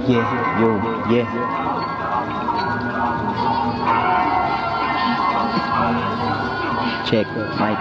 Yeah, yo, yeah. Check, mic.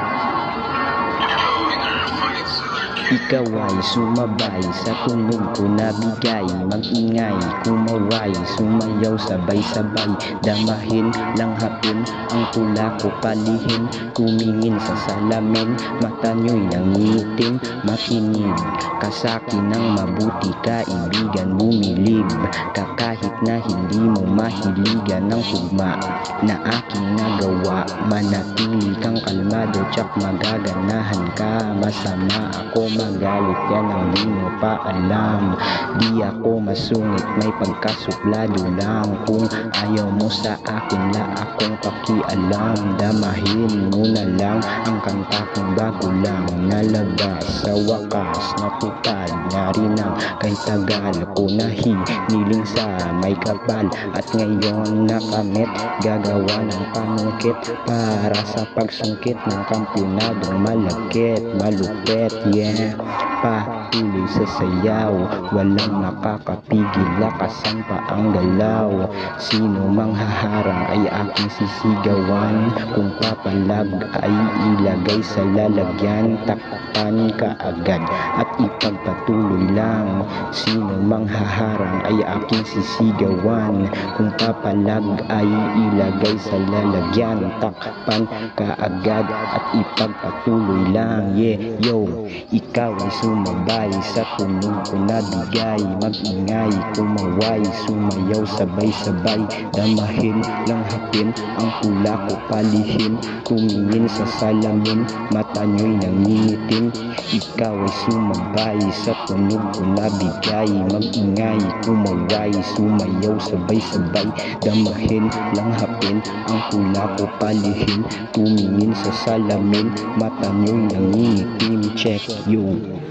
Ikaw ay sumabay sa tunog ko na bigay. Mag-ingay, kumaway, sumayaw sabay-sabay. Damahin, langhapin, ang tula ko palihim. Tumingin sa salamin, mata nyo'y nangitim. Makinig ka sa'kin ng mabuti, kaibigan, bumilib ka kahit na hindi mo mahiligan ng tugma na aking nagawa. Manatili kang kalmado, tsak magaganahan ka. Masama ako magalit, yan ang di mo pa alam. Di ako masungit, may pagkasuplado lang. Kung ayaw mo sa akin, la akong pakialam. Damahin mo na lang ang kanta kong bago lang nalabas. Sa wakas natupad na rin ang kay tagal ko na hiniling sa may kapal. At ngayon nakamit, gagawa ng panungkit para sa pagsungkit ng kampyonadong malagkit, malupit, yeah. Patuloy sa sayaw, walang makakapigil, lakasan pa ang galaw. Sino mang haharang ay aking sisigawan. Kung papalag ay ilagay sa lalagyan, takpan ka agad at ipagpatuloy lang. Sino mang haharang ay aking sisigawan. Kung papalag ay ilagay sa lalagyan, takpan ka agad at ipagpatuloy lang. Yeah, yo, ikaw ay sumabay sa tunog ko na bigay. Mag-ingay, kumaway, sumayaw sabay-sabay. Damahin, langhapin, ang tula ko palihim. Tumingin sa salamin, mata nyo'y nangingitim. Ikaw ay sumabay sa tunog ko na bigay. Mag-ingay, kumaway, sumayaw sabay-sabay. Damahin, langhapin, ang tula ko palihim. Tumingin sa salamin, mata nyo'y nangingitim. Check you.